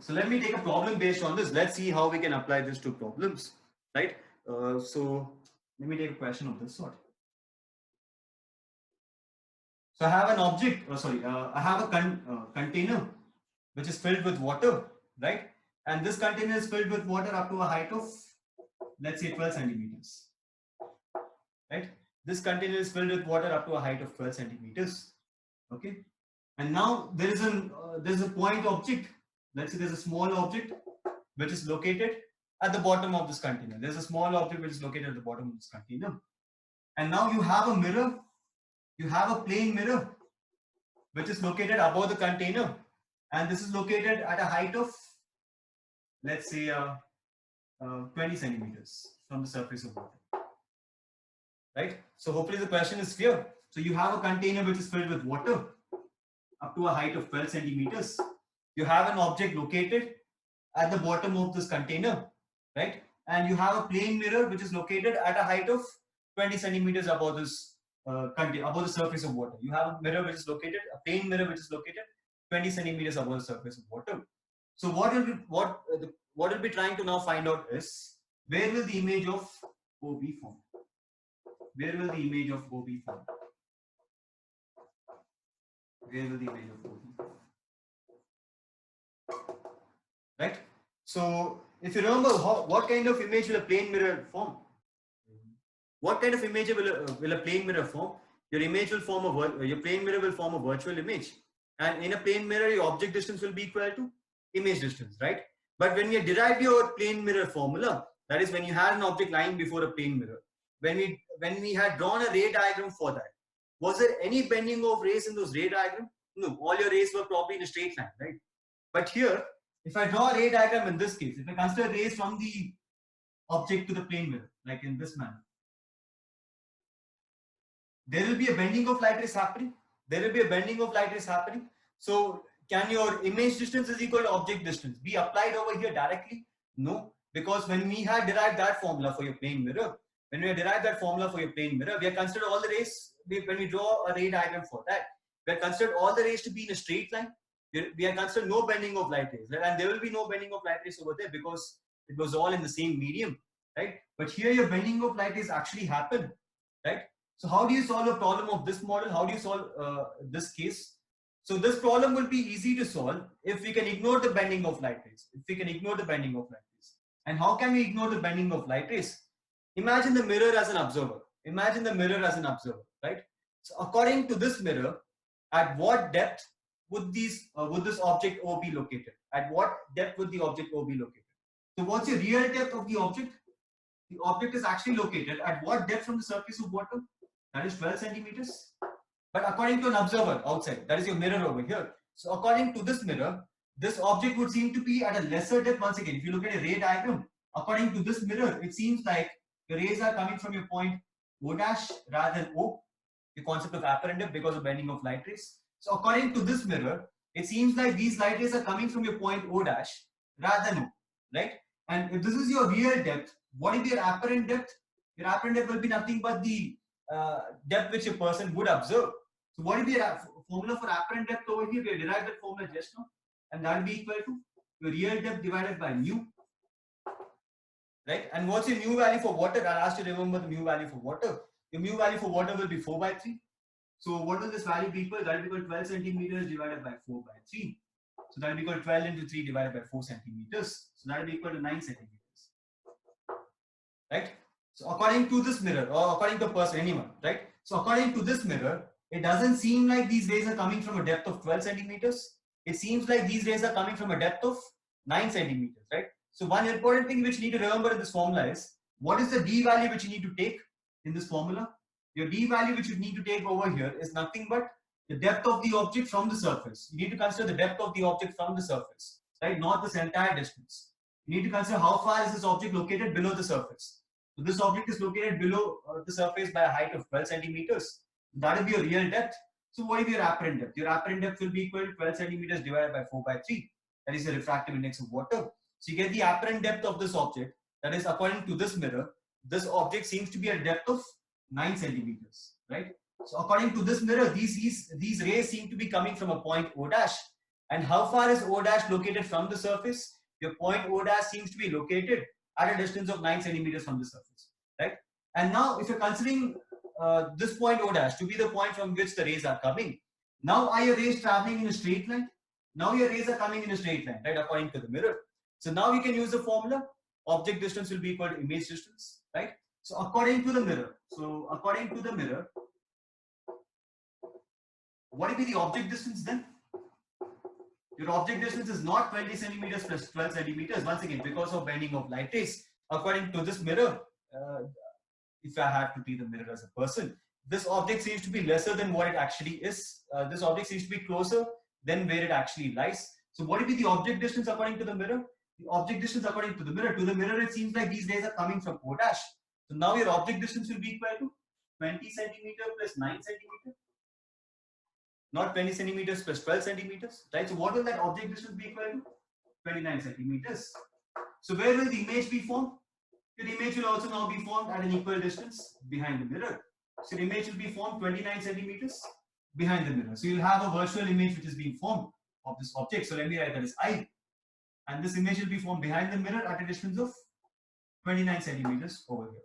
So let me take a problem based on this. Let's see how we can apply this to problems, right? So let me take a question of this sort. So I have an object, I have a container which is filled with water, right? And this container is filled with water up to a height of, let's say, 12 centimeters, right? This container is filled with water up to a height of 12 centimeters, okay? And now there's a point object. Let's say there's a small object which is located at the bottom of this container. There's a small object which is located at the bottom of this container. And now you have a mirror, you have a plane mirror which is located above the container, and this is located at a height of, let's say, 20 centimeters from the surface of water, right? So hopefully the question is clear. So you have a container which is filled with water up to a height of 12 centimeters. You have an object located at the bottom of this container, right? And you have a plane mirror which is located at a height of 20 centimeters above this above the surface of water. You have a mirror which is located, a plane mirror which is located 20 centimeters above the surface of water. So what we'll be trying to now find out is, where will the image of OB form? Where will the image of OB form? Where will the image of OB form? Right? So if you remember, what kind of image will a plane mirror form? What kind of image will a plane mirror form? Your image will form your plane mirror will form a virtual image, and in a plane mirror, your object distance will be equal to image distance, right? But when you derive your plane mirror formula, that is when you had an object lying before a plane mirror, when we had drawn a ray diagram for that, was there any bending of rays in those ray diagram? No, all your rays were probably in a straight line, right? But here, if I draw a ray diagram in this case, if I consider rays from the object to the plane mirror, like in this manner, there will be a bending of light rays happening. There will be a bending of light rays happening. So can your image distance is equal to object distance be applied over here directly? No, because when we had derived that formula for your plane mirror, we have considered all the rays. When we draw a ray diagram for that, we have considered all the rays to be in a straight line. We have considered no bending of light rays, right? And there will be no bending of light rays over there because it was all in the same medium, right? But here your bending of light rays actually happen, right? So how do you solve a problem of this model? How do you solve this case? So this problem will be easy to solve if we can ignore the bending of light rays. And how can we ignore the bending of light rays? Imagine the mirror as an observer. Right? So according to this mirror, at what depth would this object O be located? At what depth would the object O be located? So what's your real depth of the object? The object is actually located at what depth from the surface of water? That is 12 centimeters. But according to an observer outside, that is your mirror over here. So according to this mirror, this object would seem to be at a lesser depth. Once again, if you look at a ray diagram, according to this mirror, it seems like the rays are coming from your point O dash rather than O, the concept of apparent depth because of bending of light rays. So according to this mirror, it seems like these light rays are coming from your point O dash rather than O, right? And if this is your real depth, what is your apparent depth? Your apparent depth will be nothing but the depth which a person would observe. So what is the formula for apparent depth over here? We have derived that formula just now, and that will be equal to your real depth divided by mu, right? And what's your mu value for water? I'll ask you to remember the mu value for water. Your mu value for water will be 4/3. So what will this value be equal? That will be equal to 12 centimeters divided by 4/3. So that will be equal to 12 into 3 divided by 4 centimeters. So that will be equal to 9 centimeters, right? So according to this mirror, or according to a person, anyone, right? So according to this mirror, it doesn't seem like these rays are coming from a depth of 12 centimeters. It seems like these rays are coming from a depth of 9 centimeters, right? So one important thing which you need to remember in this formula is, what is the D value which you need to take in this formula? Your D value which you need to take over here is nothing but the depth of the object from the surface. You need to consider the depth of the object from the surface, right? Not this entire distance. You need to consider how far is this object located below the surface. So this object is located below the surface by a height of 12 centimeters. That will be your real depth. So what is your apparent depth? Your apparent depth will be equal to 12 centimeters divided by 4/3. That is the refractive index of water. So you get the apparent depth of this object. That is, according to this mirror, this object seems to be at a depth of 9 centimeters, right? So according to this mirror, these rays seem to be coming from a point O dash, And how far is O dash located from the surface? Your point O dash seems to be located at a distance of 9 centimeters from the surface, right? And now if you're considering this point O dash to be the point from which the rays are coming, now are your rays traveling in a straight line? Now your rays are coming in a straight line, right, according to the mirror. So now we can use the formula. Object distance will be equal to image distance, right? So according to the mirror, what will be the object distance then? Your object distance is not 20 centimeters plus 12 centimeters. Once again, because of bending of light rays, according to this mirror, if I had to be the mirror as a person, this object seems to be lesser than what it actually is. This object seems to be closer than where it actually lies. So what will be the object distance according to the mirror? The object distance according to the mirror, it seems like these rays are coming from O dash. So now your object distance will be equal to 20 centimeter plus 9 centimeter. Not 20 centimeters plus 12 centimeters, right? So what will that object distance be equal to? 29 centimeters. So where will the image be formed? Your image will also now be formed at an equal distance behind the mirror. So the image will be formed 29 centimeters behind the mirror. So you'll have a virtual image which is being formed of this object. So let me write that as I. And this image will be formed behind the mirror at a distance of 29 centimeters over here,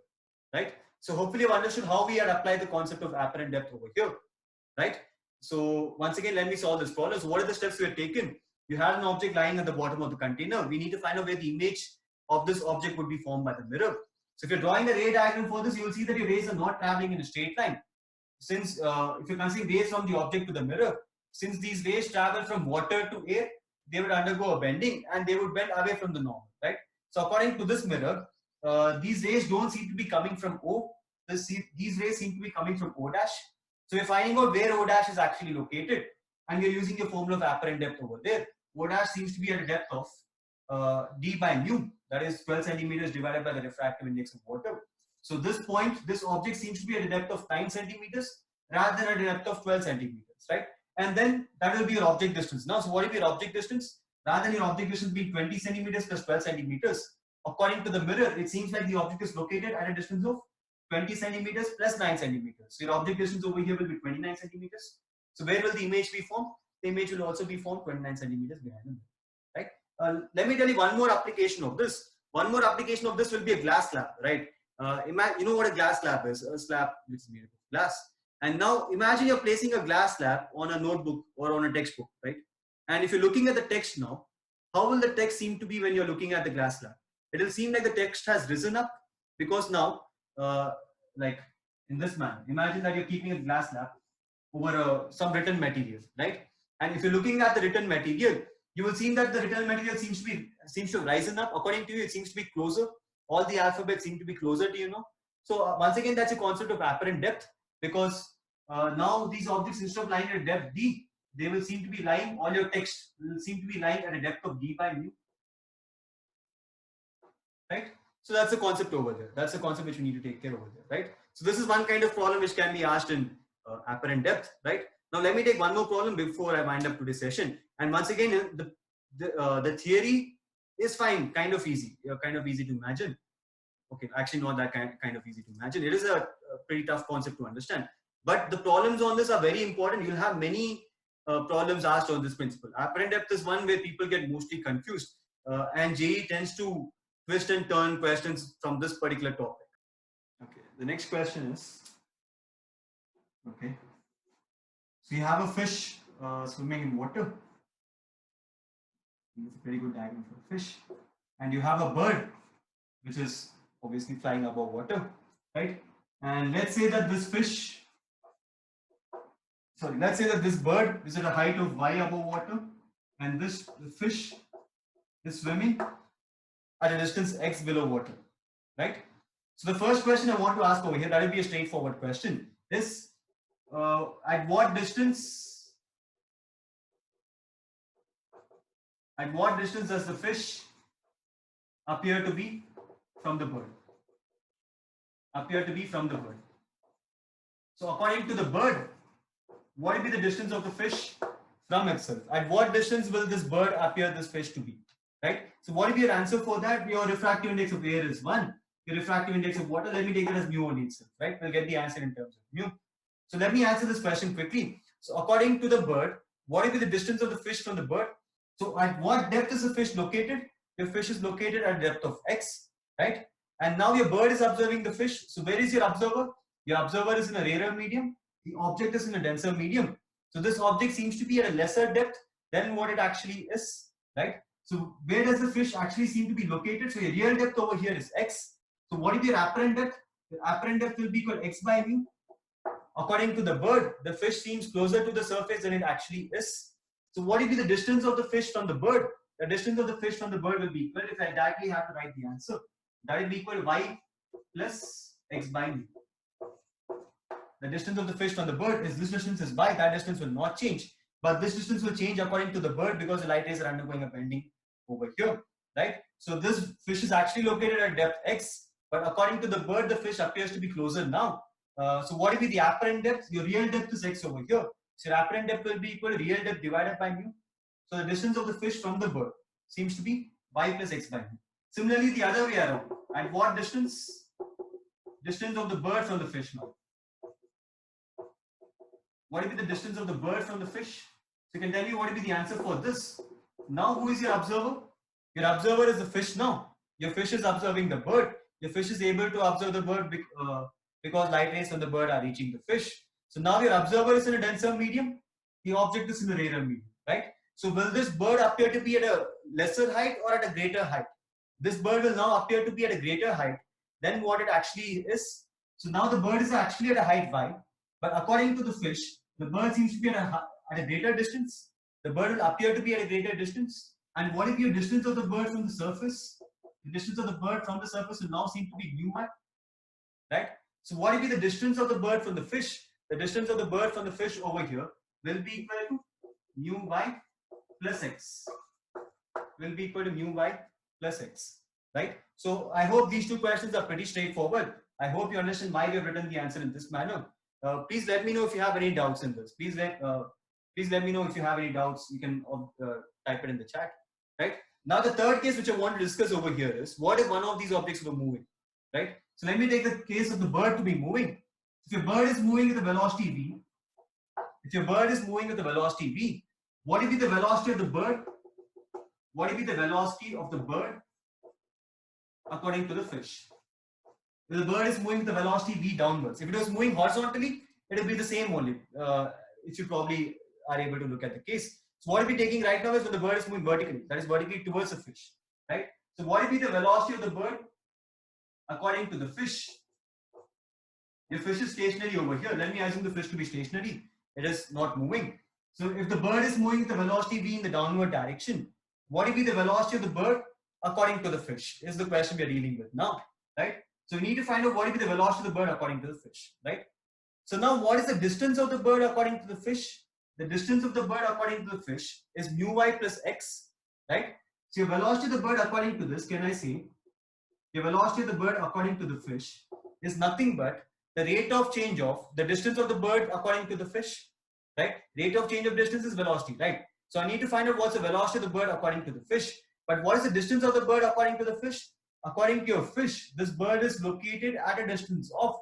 right? So hopefully you've understood how we had applied the concept of apparent depth over here, right? So once again, let me solve this problem. So what are the steps we have taken? You had an object lying at the bottom of the container. We need to find out where the image of this object would be formed by the mirror. So if you're drawing the ray diagram for this, you will see that your rays are not traveling in a straight line. Since if you're considering rays from the object to the mirror, since these rays travel from water to air, they would undergo a bending and they would bend away from the normal, right? So according to this mirror, these rays don't seem to be coming from O. These rays seem to be coming from O dash. So we're finding out where O dash is actually located, and we're using the formula of apparent depth over there. O dash seems to be at a depth of d by mu, that is 12 centimeters divided by the refractive index of water. So this point, this object seems to be at a depth of 9 centimeters rather than at a depth of 12 centimeters, right? And then that will be your object distance. Now, so what will be your object distance? Rather than your object distance being 20 centimeters plus 12 centimeters, according to the mirror, it seems like the object is located at a distance of 20 centimeters plus 9 centimeters. So your object distance over here will be 29 centimeters. So where will the image be formed? The image will also be formed 29 centimeters behind the mirror, right? Let me tell you one more application of this. One more application of this will be a glass slab, right? You know what a glass slab is? A slab which is made of glass. And now imagine you're placing a glass slab on a notebook or on a textbook, right? And if you're looking at the text now, how will the text seem to be when you're looking at the glass slab? It will seem like the text has risen up because now, like in this manner, imagine that you're keeping a glass slab over some written material, right? And if you're looking at the written material, you will see that the written material seems to have risen up. According to you, it seems to be closer. All the alphabets seem to be closer to you now. So once again, that's a concept of apparent depth, because now these objects, instead of lying at depth d, they will seem to be lying, all your text will seem to be lying at a depth of d by mu, right? So that's the concept over there. That's the concept which we need to take care over there, right? So this is one kind of problem which can be asked in apparent depth, right? Now let me take one more problem before I wind up today's session. And once again, the theory is fine, kind of easy to imagine. Okay, actually not that kind of easy to imagine. It is a pretty tough concept to understand. But the problems on this are very important. You'll have many problems asked on this principle. Apparent depth is one where people get mostly confused, and JEE tends to twist and turn questions from this particular topic. Okay, the next question is, okay, so you have a fish swimming in water. It's a very good diagram for a fish. And you have a bird which is obviously flying above water, right? And let's say that this bird is at a height of y above water, and the fish is swimming at a distance x below water, right? So the first question I want to ask over here, that will be a straightforward question, is at what distance does the fish appear to be from the bird? So according to the bird, what will be the distance of the fish from itself? At what distance will this bird appear this fish to be, right? So what will be your answer for that? Your refractive index of air is 1. Your refractive index of water, let me take it as mu only itself, right? We'll get the answer in terms of mu. So let me answer this question quickly. So according to the bird, what will be the distance of the fish from the bird? So at what depth is the fish located? Your fish is located at depth of x, right? And now your bird is observing the fish. So where is your observer? Your observer is in a rarer medium. The object is in a denser medium. So this object seems to be at a lesser depth than what it actually is, right? So where does the fish actually seem to be located? So your real depth over here is x. So what is your apparent depth? The apparent depth will be equal to x by mu. According to the bird, the fish seems closer to the surface than it actually is. So what will be the distance of the fish from the bird? The distance of the fish from the bird will be equal, if I directly have to write the answer, that will be equal to y plus x by mu. The distance of the fish from the bird is this distance is y, that distance will not change. But this distance will change according to the bird because the light rays are undergoing a bending over here, right? So this fish is actually located at depth x, but according to the bird, the fish appears to be closer now. So what will be the apparent depth? Your real depth is x over here. So your apparent depth will be equal to real depth divided by mu. So the distance of the fish from the bird seems to be y plus x by mu. Similarly, the other way around. At what distance? Distance of the bird from the fish now. What will be the distance of the bird from the fish? So you can tell me what will be the answer for this. Now who is your observer? Your observer is the fish now. Your fish is observing the bird. Your fish is able to observe the bird because light rays from the bird are reaching the fish. So now your observer is in a denser medium. The object is in a rarer medium, right? So will this bird appear to be at a lesser height or at a greater height? This bird will now appear to be at a greater height than what it actually is. So now the bird is actually at a height y, but according to the fish, the bird seems to be at a greater distance. The bird will appear to be at a greater distance. And what if your distance of the bird from the surface? The distance of the bird from the surface will now seem to be mu y, right? So what will be the distance of the bird from the fish? The distance of the bird from the fish over here will be equal to mu y plus x. Will be equal to mu y plus x, right? So I hope these two questions are pretty straightforward. I hope you understand why we have written the answer in this manner. Please let me know if you have any doubts in this. Please let me know if you have any doubts. You can type it in the chat, right? Now the third case which I want to discuss over here is, what if one of these objects were moving, right? So let me take the case of the bird to be moving. If your bird is moving with a velocity v, what will be the velocity of the bird? What will be the velocity of the bird according to the fish? If the bird is moving with the velocity v downwards. If it was moving horizontally, it will be the same only. If you probably are able to look at the case. So what we're taking right now is when the bird is moving vertically, that is vertically towards the fish, right? So what will be the velocity of the bird according to the fish? Your fish is stationary over here. Let me assume the fish to be stationary. It is not moving. So if the bird is moving with the velocity v in the downward direction, what will be the velocity of the bird according to the fish? Is the question we are dealing with now, right? So we need to find out what will be the velocity of the bird according to the fish, right? So now what is the distance of the bird according to the fish? The distance of the bird according to the fish is mu y plus x, right? So your velocity of the bird according to this, can I say, your velocity of the bird according to the fish is nothing but the rate of change of the distance of the bird according to the fish, right? Rate of change of distance is velocity, right? So I need to find out what's the velocity of the bird according to the fish. But what is the distance of the bird according to the fish? According to your fish, this bird is located at a distance of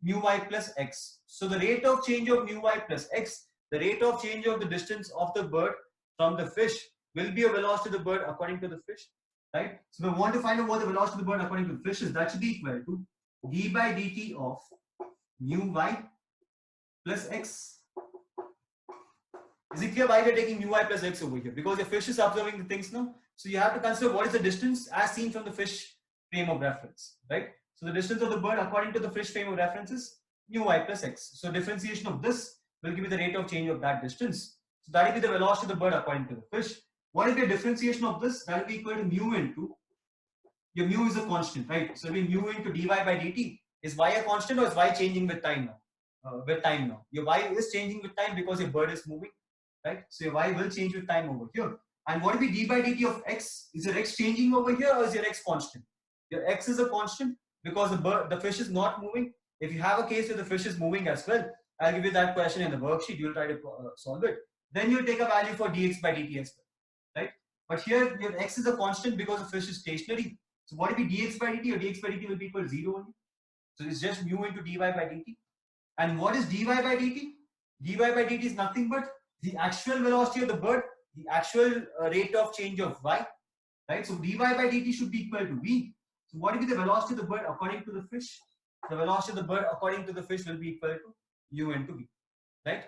mu y plus x. So the rate of change of mu y plus x, the rate of change of the distance of the bird from the fish will be a velocity of the bird according to the fish, right? So we want to find out what the velocity of the bird according to the fish is. That should be equal to d by dt of mu y plus x. Is it clear why we are taking mu y plus x over here? Because the fish is observing the things now. So you have to consider what is the distance as seen from the fish frame of reference, right? So the distance of the bird according to the fish frame of reference is mu y plus x. So differentiation of this will give you the rate of change of that distance. So that will be the velocity of the bird according to the fish. What is the differentiation of this? That will be equal to mu into, your mu is a constant, right? So it will be mu into dy by dt. Is y a constant or is y changing with time now? Your y is changing with time because your bird is moving, right? So your y will change with time over here. And what will be d by dt of x? Is your x changing over here or is your x constant? Your x is a constant because the fish is not moving. If you have a case where the fish is moving as well, I'll give you that question in the worksheet. You'll try to solve it. Then you'll take a value for dx by dt as well, right? But here your x is a constant because the fish is stationary. So what will be dx by dt? Or dx by dt will be equal to 0 only. So it's just mu into dy by dt. And what is dy by dt? Dy by dt is nothing but the actual velocity of the bird the actual rate of change of y, right? So dy by dt should be equal to v. So what will be the velocity of the bird according to the fish? The velocity of the bird according to the fish will be equal to u into v, right?